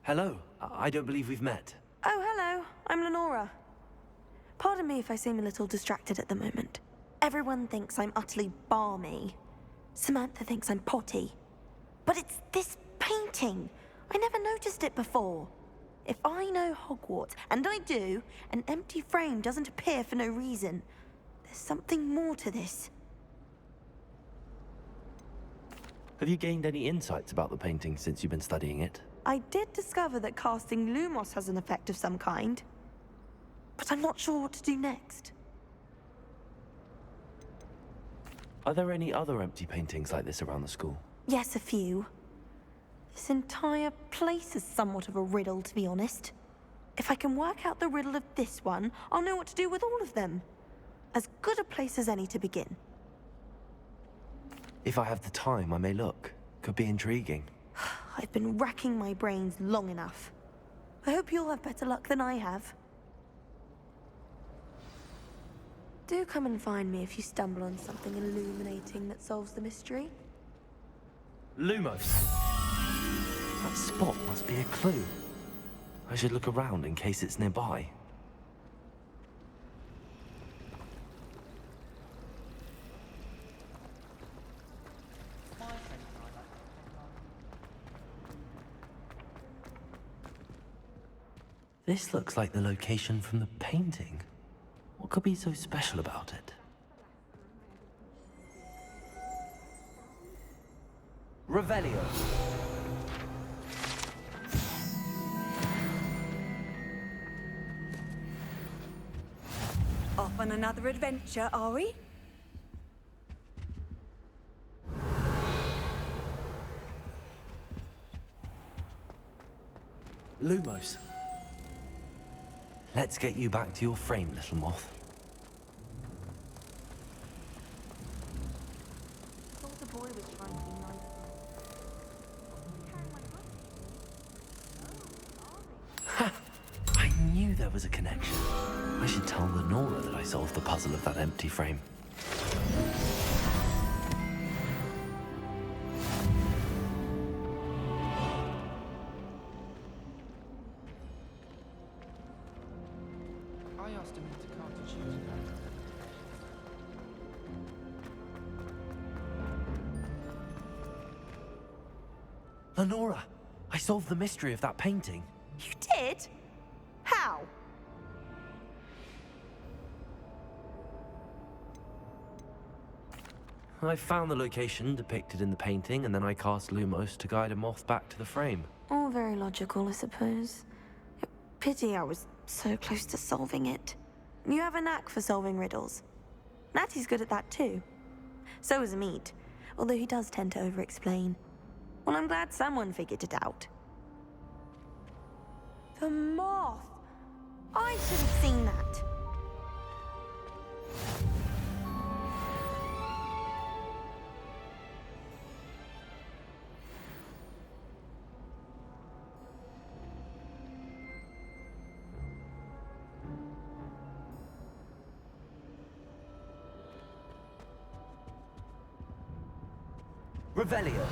Hello. I don't believe we've met. Oh, hello. I'm Lenora. Pardon me if I seem a little distracted at the moment. Everyone thinks I'm utterly balmy. Samantha thinks I'm potty. But it's this painting. I never noticed it before. If I know Hogwarts, and I do, an empty frame doesn't appear for no reason. There's something more to this. Have you gained any insights about the painting since you've been studying it? I did discover that casting Lumos has an effect of some kind. But I'm not sure what to do next. Are there any other empty paintings like this around the school? Yes, a few. This entire place is somewhat of a riddle, to be honest. If I can work out the riddle of this one, I'll know what to do with all of them. As good a place as any to begin. If I have the time, I may look. Could be intriguing. I've been racking my brains long enough. I hope you'll have better luck than I have. Do come and find me if you stumble on something illuminating that solves the mystery. Lumos! That spot must be a clue. I should look around in case it's nearby. This looks like the location from the painting. What could be so special about it? Revelio. Off on another adventure, are we? Lumos. Let's get you back to your frame, little moth. I thought the boy was trying to be nice. Ha! I knew there was a connection. I should tell Lenora that I solved the puzzle of that empty frame. I asked him to come to choose. Lenora, I solved the mystery of that painting. You did? How? I found the location depicted in the painting, and then I cast Lumos to guide a moth back to the frame. All very logical, I suppose. Pity I was so close to solving it. You have a knack for solving riddles. Natty's good at that too. So is Amit, although he does tend to over-explain. Well, I'm glad someone figured it out. The moth! I should have seen that. Revelio.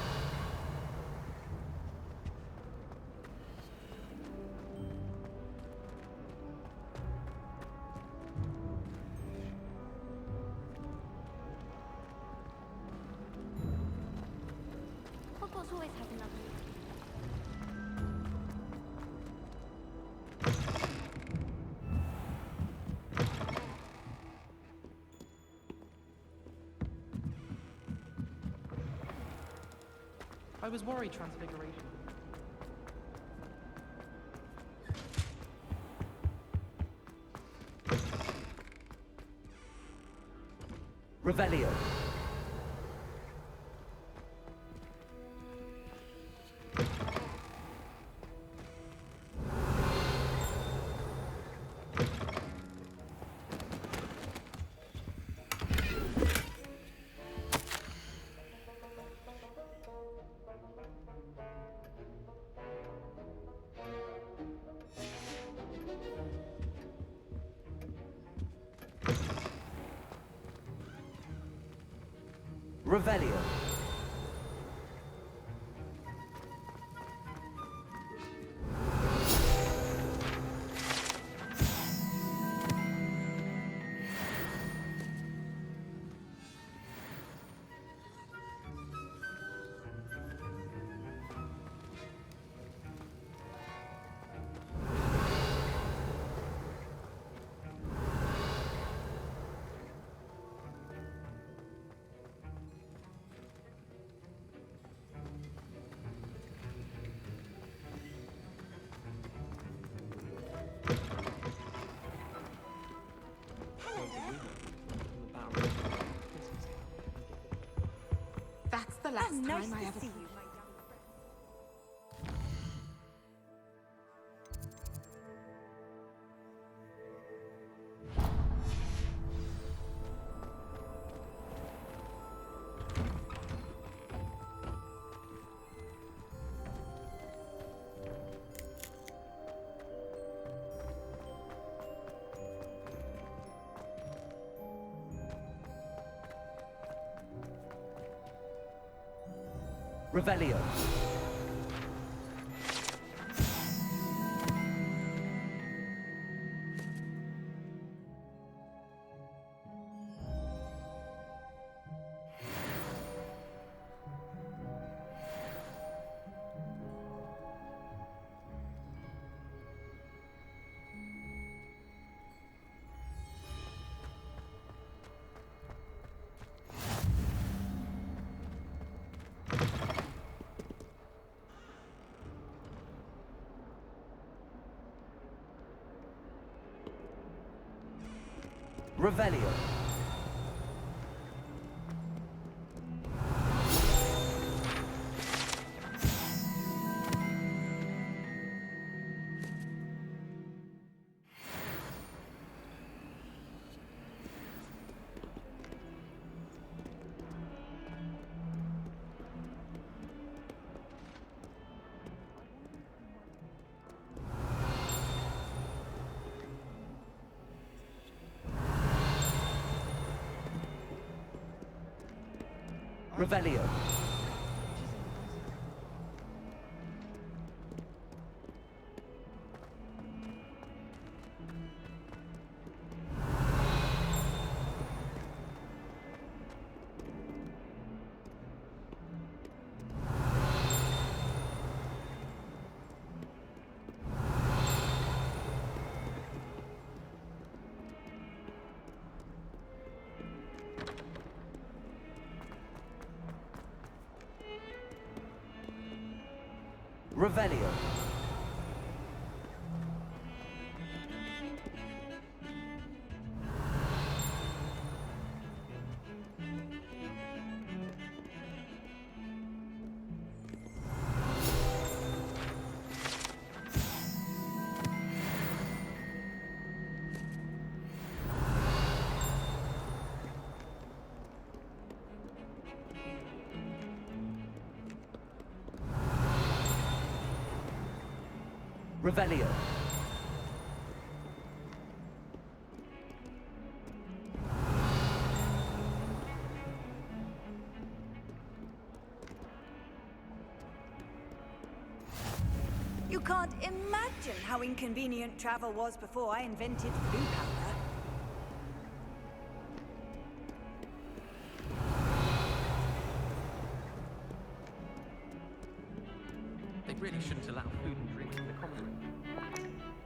Hogwarts always have another. I was worried Transfiguration. Revelio. Revelio. the last nice time I to ever... see you, my young friend. Revelio. Revelio. Revelio. Revelio. Revelio. You can't imagine how inconvenient travel was before I invented blue powder. They really shouldn't allow food and drink in the common room.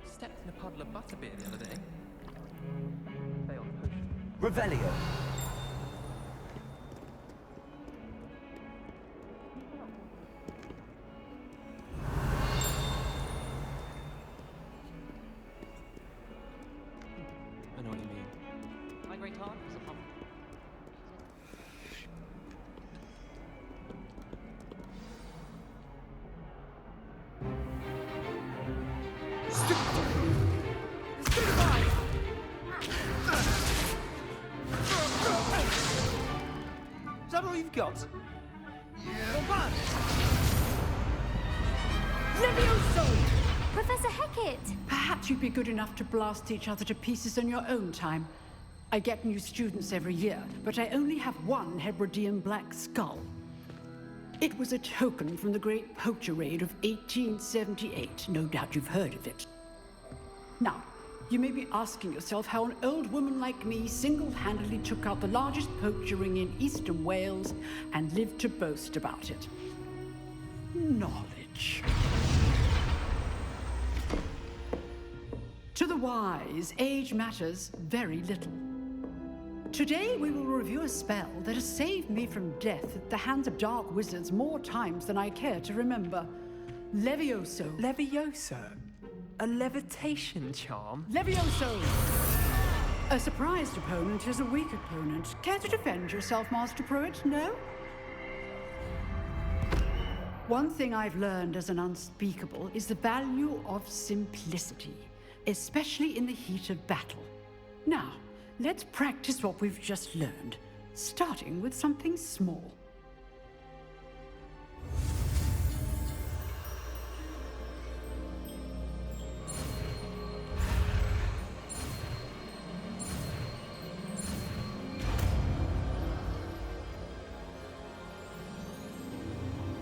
Stepped in a puddle of butterbeer the other day. Failed potion. Revelio. I know what you mean. My great aunt was a pumpkin. Is that all you've got? Professor Hecat! Perhaps you'd be good enough to blast each other to pieces on your own time. I get new students every year, but I only have one Hebridean black skull. It was a token from the Great Poacher Raid of 1878. No doubt you've heard of it. Now, you may be asking yourself how an old woman like me single-handedly took out the largest poacher ring in eastern Wales and lived to boast about it. Knowledge. To the wise, age matters very little. Today we will review a spell that has saved me from death at the hands of dark wizards more times than I care to remember. Levioso. Levioso? A levitation charm? Levioso! A surprised opponent is a weak opponent. Care to defend yourself, Master Pruitt? No? One thing I've learned as an unspeakable is the value of simplicity, especially in the heat of battle. Now, let's practice what we've just learned, starting with something small.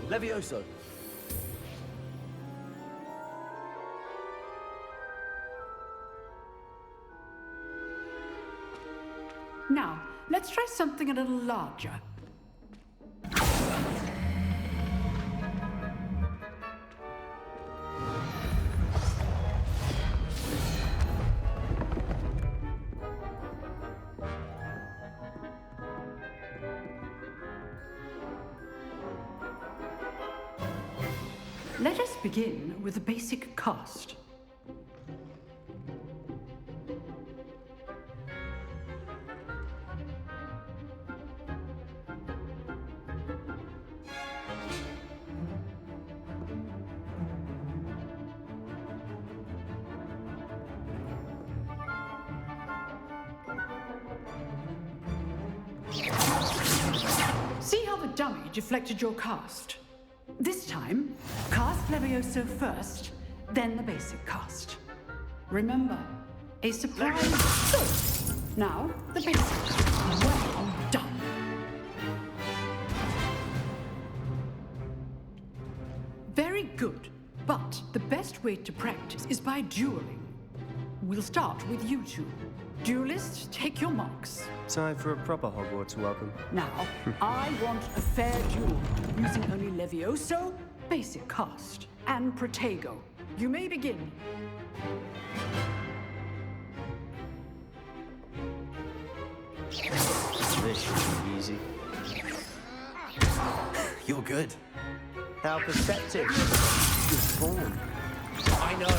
Levioso. Now, let's try something a little larger. Let us begin with a basic cast. See how the dummy deflected your cast? This time, cast Levioso first, then the basic cast. Remember, a surprise. Good. Now, the basic cast. Well done. Very good. But the best way to practice is by dueling. We'll start with you two. Duelists, take your marks. Time for a proper Hogwarts welcome. Now, I want a fair duel, using only Levioso, basic cast, and Protego. You may begin. This should be easy. You're good. How perceptive. Good form. I know.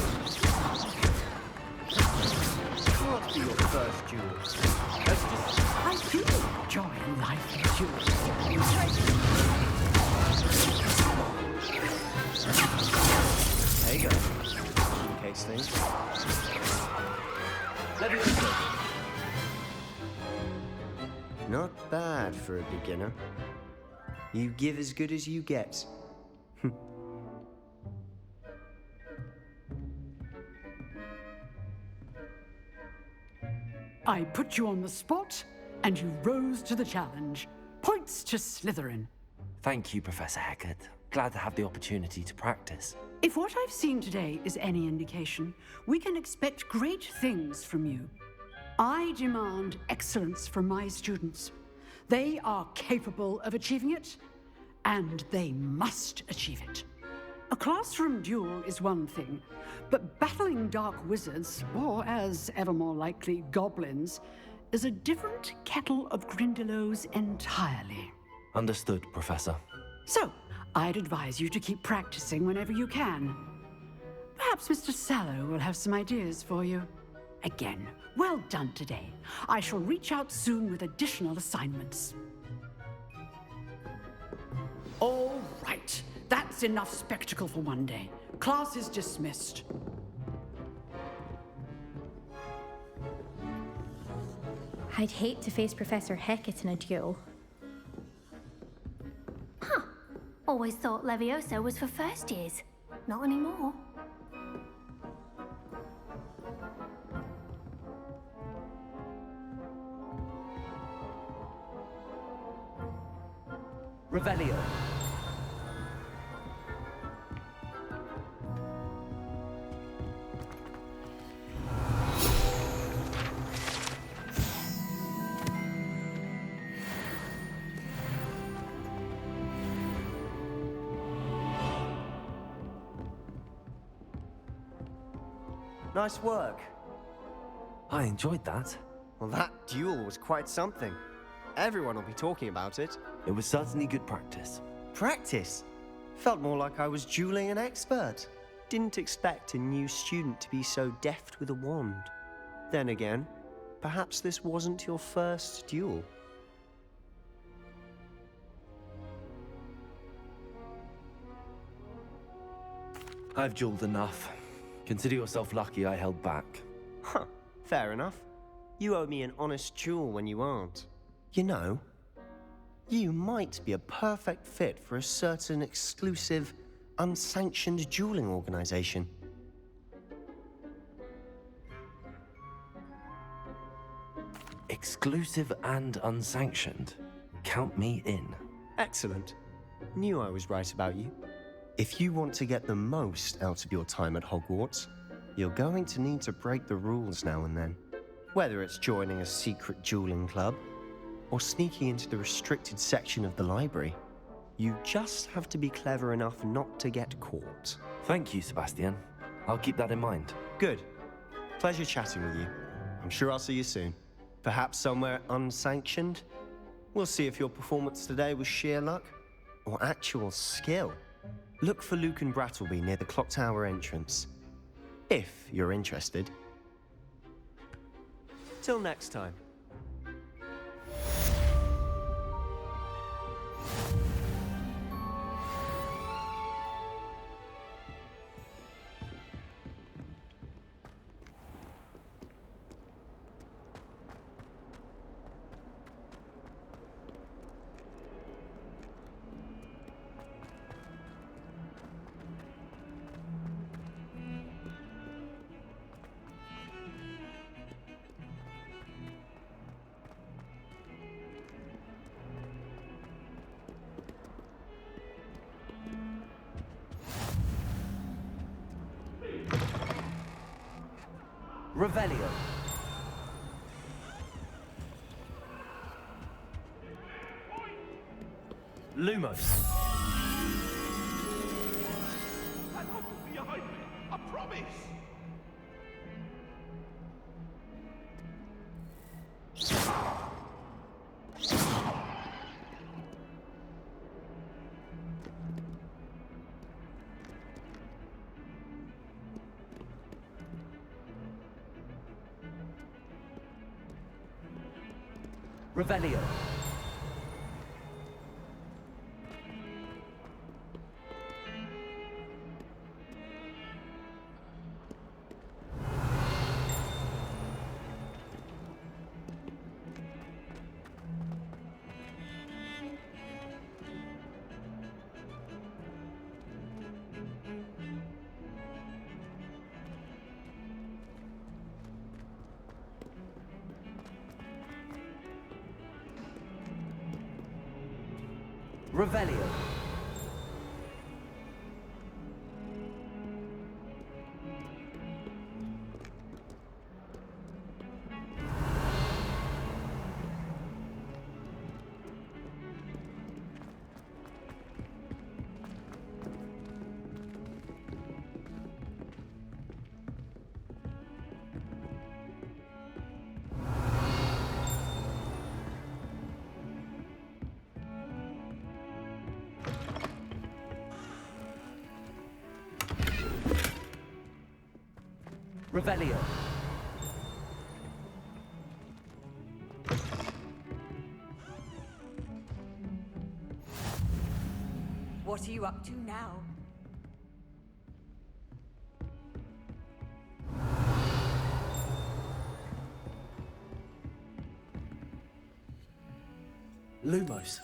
Can't be your first duel. Let's just... I do enjoy life and duels. There you go. In case things. Levioso. Not bad for a beginner. You give as good as you get. I put you on the spot, and you rose to the challenge. Points to Slytherin. Thank you, Professor Hecat. Glad to have the opportunity to practice. If what I've seen today is any indication, we can expect great things from you. I demand excellence from my students. They are capable of achieving it, and they must achieve it. A classroom duel is one thing, but battling dark wizards, or as ever more likely, goblins, is a different kettle of Grindylows entirely. Understood, Professor. So, I'd advise you to keep practicing whenever you can. Perhaps Mr. Sallow will have some ideas for you. Again, well done today. I shall reach out soon with additional assignments. All right. That's enough spectacle for one day. Class is dismissed. I'd hate to face Professor Hecat in a duel. Huh. Always thought Levioso was for first years. Not anymore. Revelio. Nice work. I enjoyed that. Well, that duel was quite something. Everyone will be talking about it. It was certainly good practice. Practice? Felt more like I was dueling an expert. Didn't expect a new student to be so deft with a wand. Then again, perhaps this wasn't your first duel. I've jeweled enough. Consider yourself lucky I held back. Huh, fair enough. You owe me an honest jewel when you aren't. You know, you might be a perfect fit for a certain exclusive, unsanctioned dueling organization. Exclusive and unsanctioned. Count me in. Excellent. Knew I was right about you. If you want to get the most out of your time at Hogwarts, you're going to need to break the rules now and then. Whether it's joining a secret dueling club, or sneaking into the restricted section of the library, you just have to be clever enough not to get caught. Thank you, Sebastian. I'll keep that in mind. Good. Pleasure chatting with you. I'm sure I'll see you soon. Perhaps somewhere unsanctioned? We'll see if your performance today was sheer luck or actual skill. Look for Luke and Brattleby near the clock tower entrance, if you're interested. Till next time. Revelio. Lumos. I won't be behind me. I promise. Revelio. Revelio. Revelio. What are you up to now? Lumos.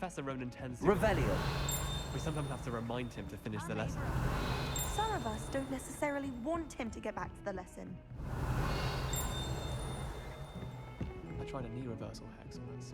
Professor Ronan tends to... Revelio. We sometimes have to remind him to finish the lesson. Some of us don't necessarily want him to get back to the lesson. I tried a knee reversal hex once.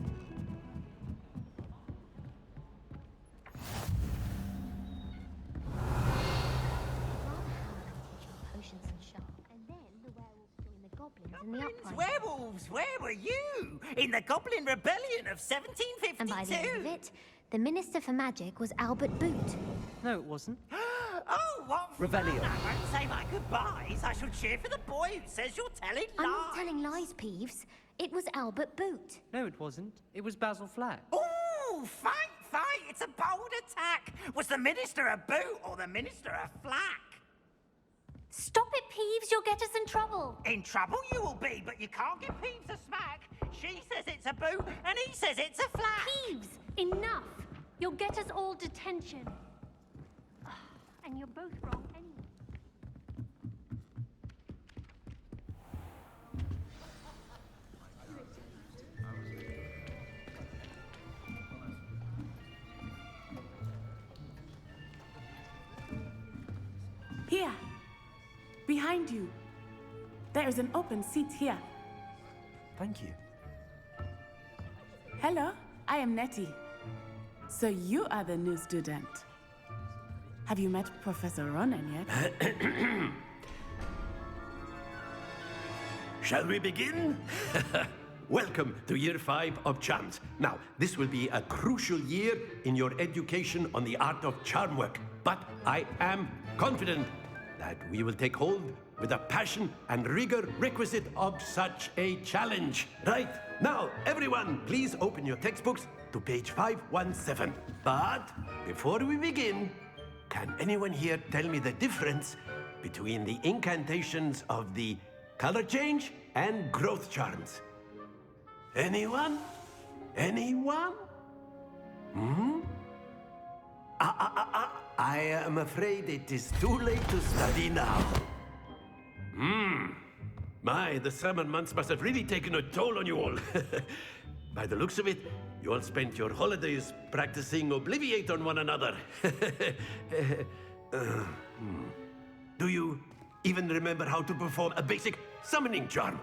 Potions and sharp. And then the werewolves join the goblins in the uprising. Werewolves, where were you? In the Goblin Rebellion of 1752? And by the end of it, the Minister for Magic was Albert Boot. No, it wasn't. Oh, what Revelio. fun! I won't say my goodbyes. I shall cheer for the boy who says you're telling lies. I'm not telling lies, Peeves. It was Albert Boot. No, it wasn't. It was Basil Flack. Ooh, fight! It's a bold attack. Was the Minister a boot or the Minister a flack? Stop it, Peeves. You'll get us in trouble. In trouble you will be, but you can't give Peeves a smack. She says it's a boot, and he says it's a flack. Peeves, enough. You'll get us all detention. And you're both wrong anyway. Here, behind you. There is an open seat here. Thank you. Hello, I am Nettie. So you are the new student. Have you met Professor Ronan yet? Shall we begin? Welcome to Year 5 of Charms. Now, this will be a crucial year in your education on the art of charm work. But I am confident that we will take hold with the passion and rigor requisite of such a challenge. Right, now, everyone, please open your textbooks to page 517. But before we begin, can anyone here tell me the difference between the incantations of the color change and growth charms? Anyone? Anyone? I am afraid it is too late to study now. My, the summer months must have really taken a toll on you all. By the looks of it, you all spent your holidays practicing Obliviate on one another. Do you even remember how to perform a basic summoning charm?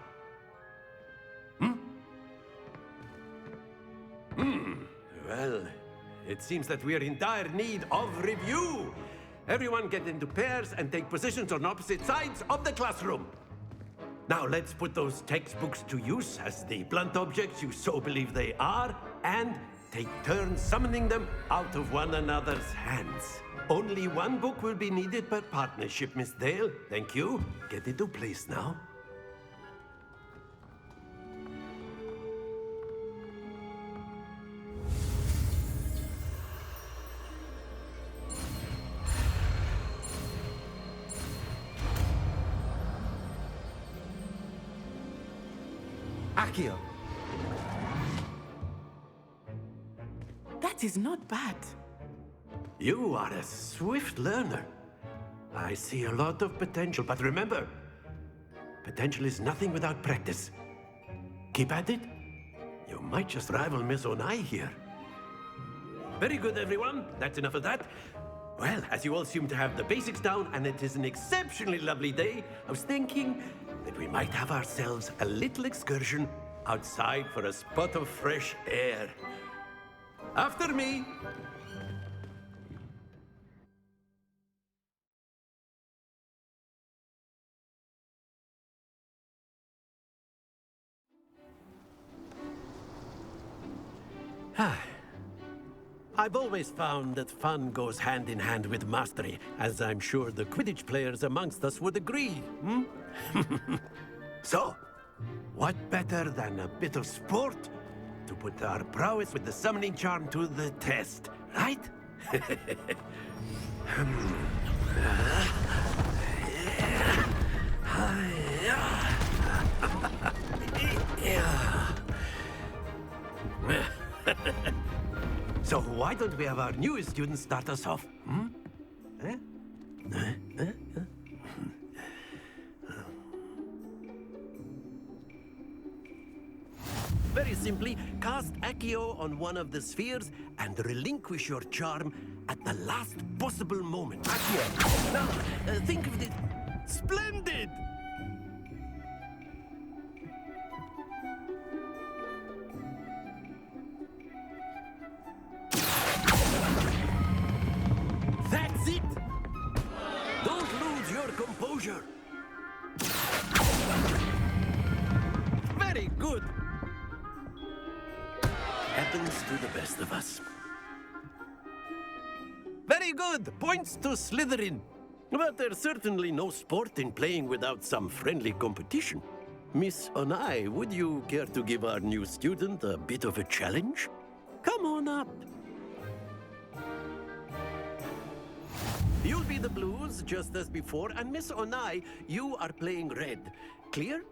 Well, it seems that we are in dire need of review. Everyone get into pairs and take positions on opposite sides of the classroom. Now let's put those textbooks to use as the blunt objects you so believe they are, and take turns summoning them out of one another's hands. Only one book will be needed per partnership, Miss Dale. Thank you. Get into place now. Accio. That is not bad. You are a swift learner. I see a lot of potential, but remember, potential is nothing without practice. Keep at it. You might just rival Miss Onai here. Very good, everyone. That's enough of that. Well, as you all seem to have the basics down, and it is an exceptionally lovely day, I was thinking that we might have ourselves a little excursion outside for a spot of fresh air. After me. I've always found that fun goes hand in hand with mastery, as I'm sure the Quidditch players amongst us would agree. So, what better than a bit of sport to put our prowess with the summoning charm to the test, right? So why don't we have our newest student start us off? Very simply, cast Accio on one of the spheres and relinquish your charm at the last possible moment. Accio. Now, think of it. Splendid! That's it! Don't lose your composure. Very good. Happens to the best of us. Very good. Points to Slytherin. But there's certainly no sport in playing without some friendly competition. Miss Onai, would you care to give our new student a bit of a challenge? Come on up. You'll be the blues, just as before, and Miss Onai, you are playing red. Clear?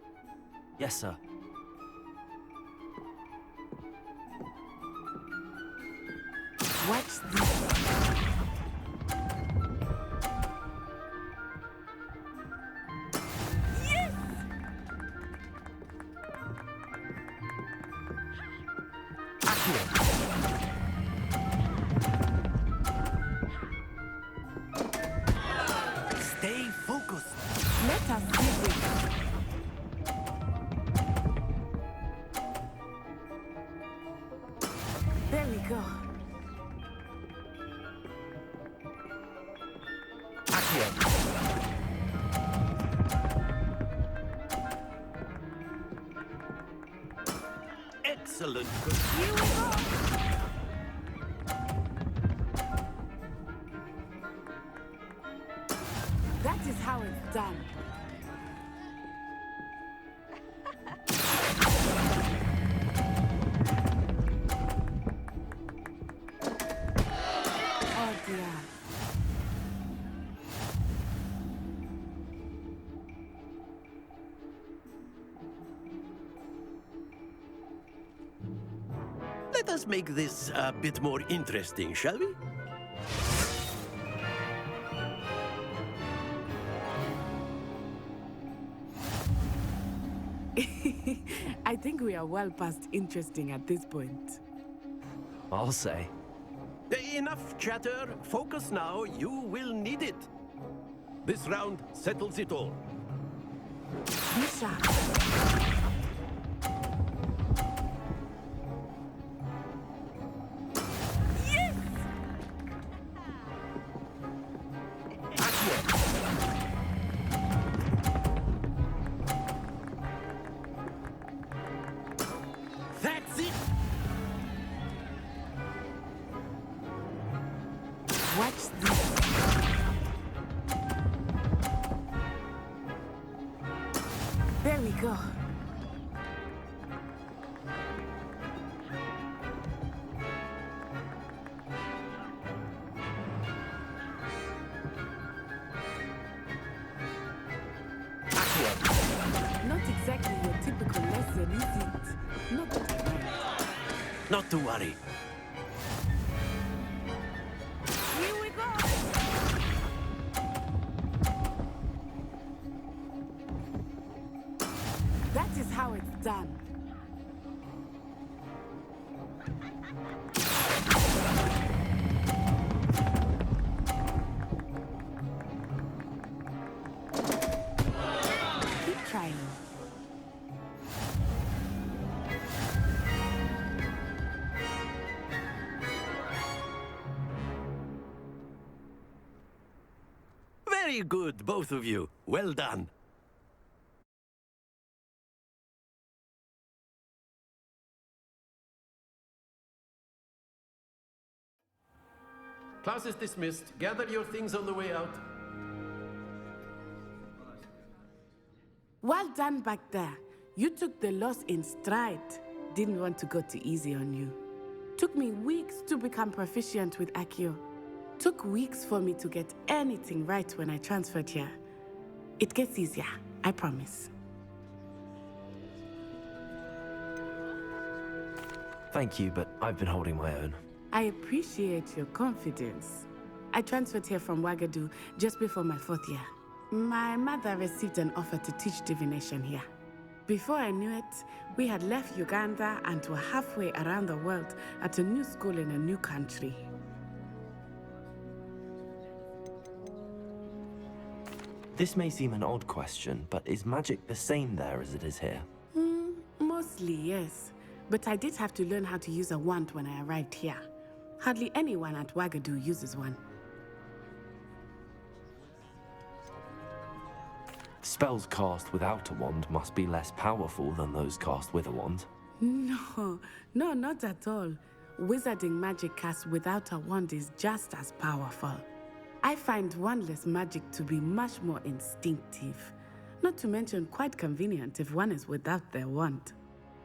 Yes, sir. Watch this. Stay focused. Let us see this. There we go. Excellent. Here we go. That is how it's done. Oh dear. Let us make this a bit more interesting, shall we? I think we are well past interesting at this point. I'll say. Enough chatter. Focus now. You will need it. This round settles it all. Misha. That's it. Watch this. There we go. Not exactly your typical lesson, is it? Not that I mind. Not to worry. Here we go. That is how it's done. Keep trying. Very good, both of you. Well done. Class is dismissed. Gather your things on the way out. Well done back there. You took the loss in stride. Didn't want to go too easy on you. Took me weeks to become proficient with Accio. Took weeks for me to get anything right when I transferred here. It gets easier, I promise. Thank you, but I've been holding my own. I appreciate your confidence. I transferred here from Wagadu just before my 4th year. My mother received an offer to teach divination here. Before I knew it, we had left Uganda and were halfway around the world at a new school in a new country. This may seem an odd question, but is magic the same there as it is here? Mostly, yes. But I did have to learn how to use a wand when I arrived here. Hardly anyone at Wagadu uses one. Spells cast without a wand must be less powerful than those cast with a wand. No, not at all. Wizarding magic cast without a wand is just as powerful. I find wandless magic to be much more instinctive. Not to mention quite convenient if one is without their wand.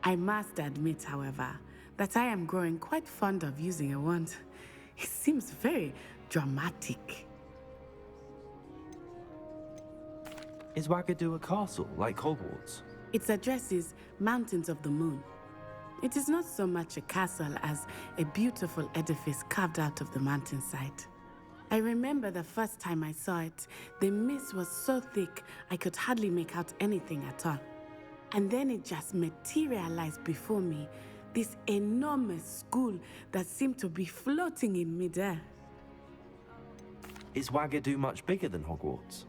I must admit, however, that I am growing quite fond of using a wand. It seems very dramatic. Is Wagadu a castle, like Hogwarts? Its address is Mountains of the Moon. It is not so much a castle as a beautiful edifice carved out of the mountainside. I remember the first time I saw it, the mist was so thick I could hardly make out anything at all. And then it just materialized before me, this enormous school that seemed to be floating in midair. Is Wagadu much bigger than Hogwarts?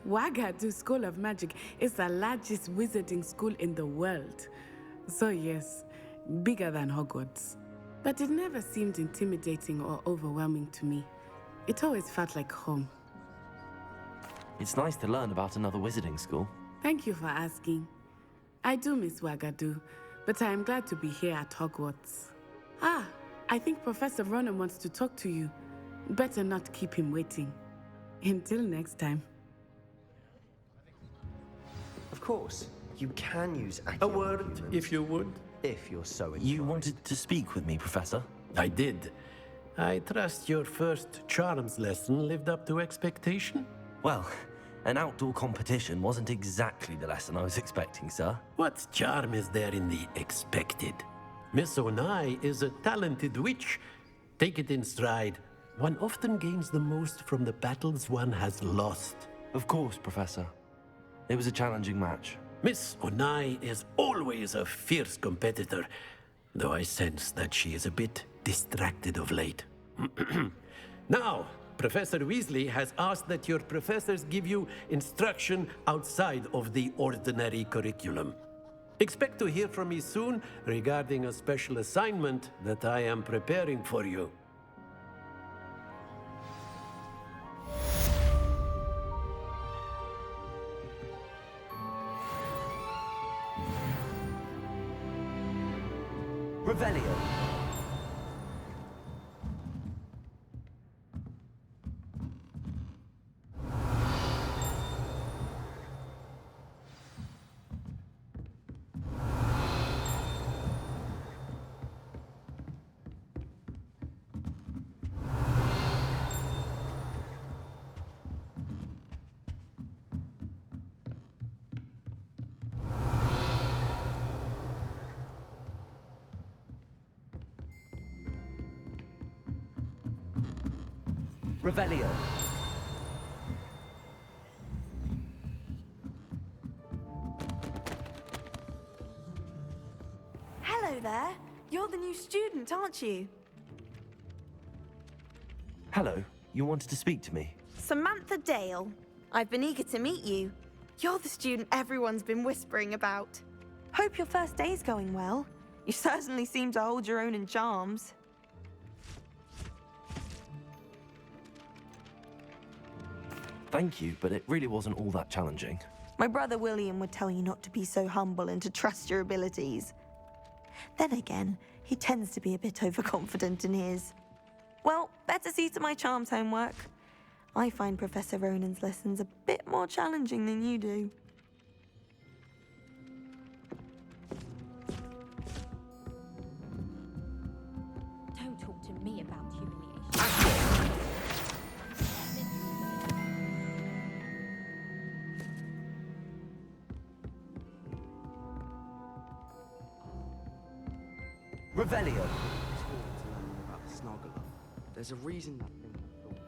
Wagadu School of Magic is the largest wizarding school in the world. So yes, bigger than Hogwarts. But it never seemed intimidating or overwhelming to me. It always felt like home. It's nice to learn about another wizarding school. Thank you for asking. I do miss Wagadu, but I am glad to be here at Hogwarts. Ah, I think Professor Ronan wants to talk to you. Better not keep him waiting. Until next time. Of course, you can use A accurate word, humans, if you would. if you're so inclined. You wanted to speak with me, Professor? I did. I trust your first charms lesson lived up to expectation? Well, an outdoor competition wasn't exactly the lesson I was expecting, sir. What charm is there in the expected? Miss Onai is a talented witch. Take it in stride. One often gains the most from the battles one has lost. Of course, Professor. It was a challenging match. Miss Onai is always a fierce competitor, though I sense that she is a bit distracted of late. Now, Professor Weasley has asked that your professors give you instruction outside of the ordinary curriculum. Expect to hear from me soon regarding a special assignment that I am preparing for you. Revelio. Revelio. Hello there. You're the new student, aren't you? Hello. You wanted to speak to me? Samantha Dale. I've been eager to meet you. You're the student everyone's been whispering about. Hope your first day's going well. You certainly seem to hold your own in charms. Thank you, but it really wasn't all that challenging. My brother William would tell you not to be so humble and to trust your abilities. Then again, he tends to be a bit overconfident in his. Well, better see to my charms homework. I find Professor Ronan's lessons a bit more challenging than you do. Don't talk to me about humiliation. Revelio. About the snoggler. There's a reason that thing was built.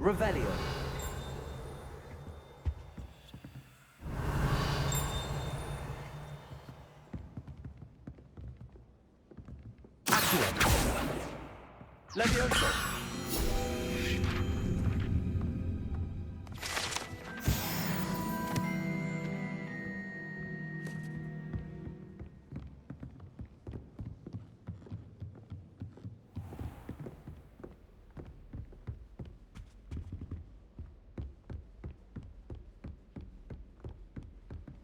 Revelio. Accio. Levioso.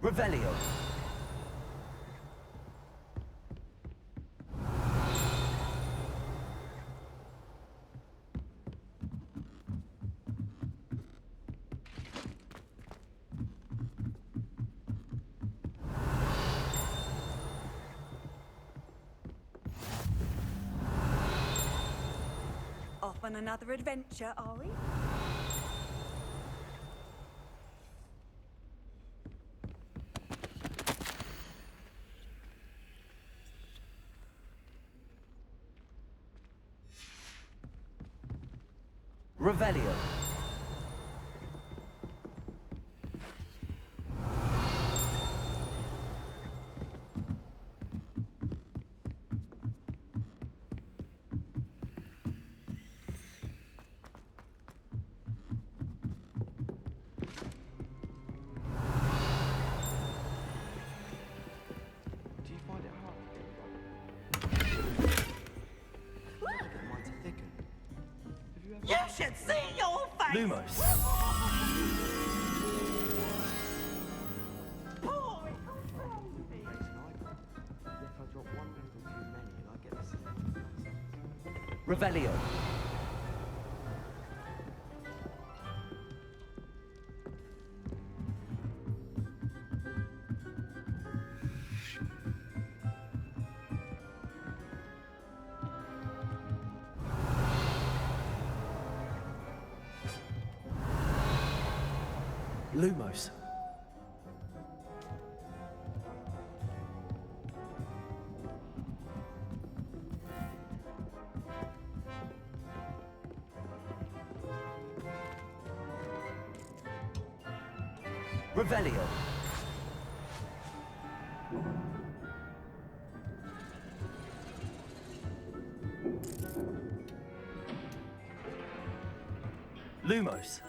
Revelio. Off on another adventure, are we? Revelio. Do you find it hard to get mine to thicken? Have you ever... You should see your face! Lumos. If I drop one pebble too many and I get the same. Revelio. Lumos. Revelio. Lumos.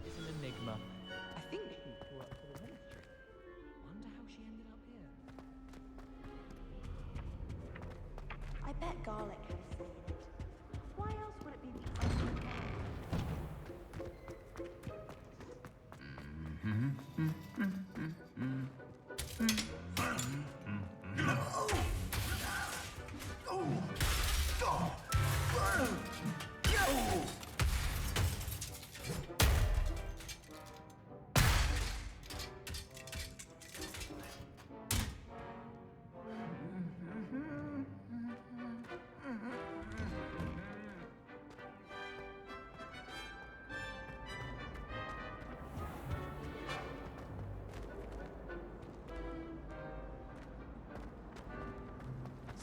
It's an enigma. I think she worked for the ministry. Wonder how she ended up here. I bet garlic had a say in it. Why else would it be the only one? Mm-hmm.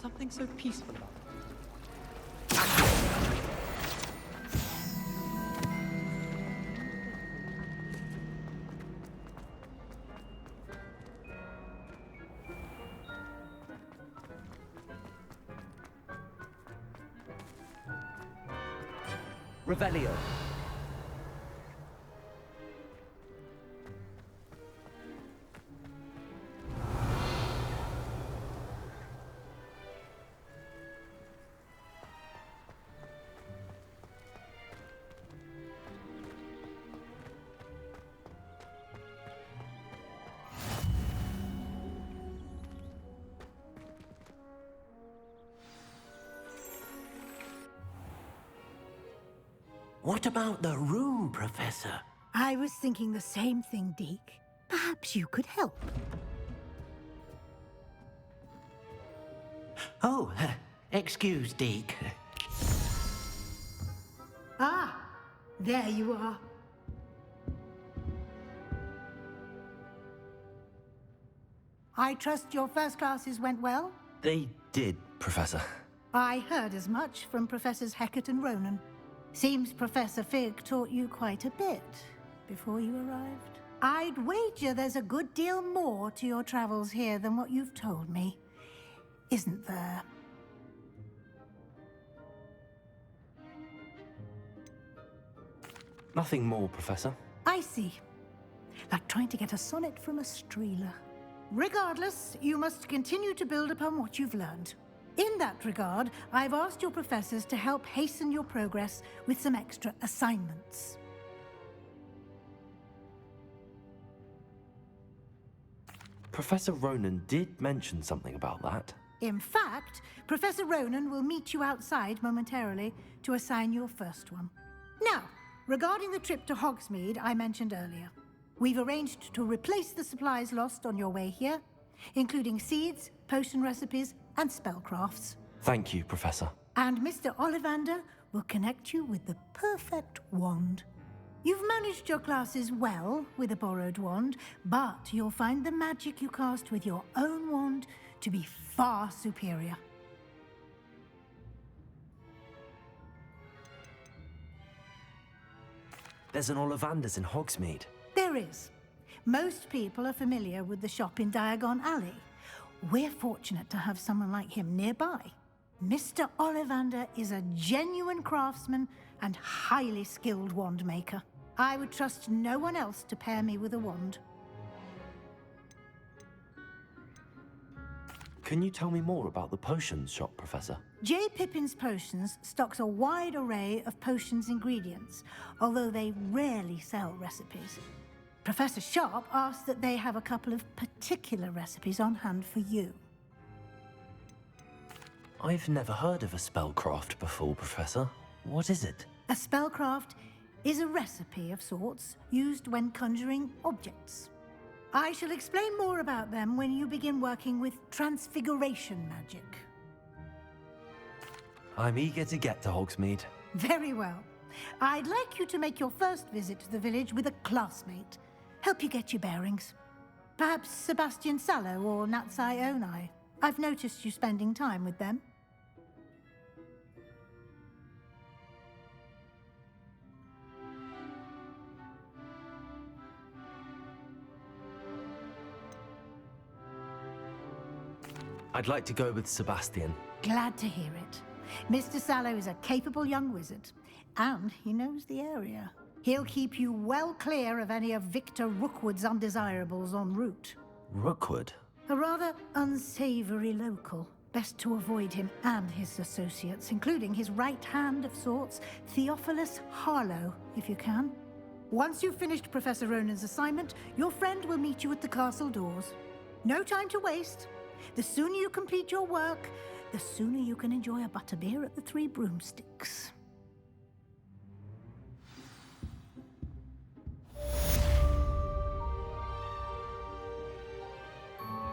something so peaceful about it. Revelio. What about the room, Professor? I was thinking the same thing, Deke. Perhaps you could help. Oh, excuse, Deke. Ah, there you are. I trust your first classes went well? They did, Professor. I heard as much from Professors Hecat and Ronan. Seems Professor Fig taught you quite a bit before you arrived. I'd wager there's a good deal more to your travels here than what you've told me, isn't there? Nothing more, Professor. I see. Like trying to get a sonnet from a streeler. Regardless, you must continue to build upon what you've learned. In that regard, I've asked your professors to help hasten your progress with some extra assignments. Professor Ronan did mention something about that. In fact, Professor Ronan will meet you outside momentarily to assign your first one. Now, regarding the trip to Hogsmeade I mentioned earlier, we've arranged to replace the supplies lost on your way here, including seeds, potion recipes, and spellcrafts. Thank you, Professor. And Mr. Ollivander will connect you with the perfect wand. You've managed your classes well with a borrowed wand, but you'll find the magic you cast with your own wand to be far superior. There's an Ollivander's in Hogsmeade. There is. Most people are familiar with the shop in Diagon Alley. We're fortunate to have someone like him nearby. Mr. Ollivander is a genuine craftsman and highly skilled wand maker. I would trust no one else to pair me with a wand. Can you tell me more about the potions shop, Professor? J. Pippin's Potions stocks a wide array of potions ingredients, although they rarely sell recipes. Professor Sharp asked that they have a couple of particular recipes on hand for you. I've never heard of a spellcraft before, Professor. What is it? A spellcraft is a recipe of sorts used when conjuring objects. I shall explain more about them when you begin working with transfiguration magic. I'm eager to get to Hogsmeade. Very well. I'd like you to make your first visit to the village with a classmate. Help you get your bearings. Perhaps Sebastian Sallow or Natsai Onai. I've noticed you spending time with them. I'd like to go with Sebastian. Glad to hear it. Mr. Sallow is a capable young wizard, and he knows the area. He'll keep you well clear of any of Victor Rookwood's undesirables en route. Rookwood? A rather unsavory local. Best to avoid him and his associates, including his right hand of sorts, Theophilus Harlow, if you can. Once you've finished Professor Ronan's assignment, your friend will meet you at the castle doors. No time to waste. The sooner you complete your work, the sooner you can enjoy a butterbeer at the Three Broomsticks.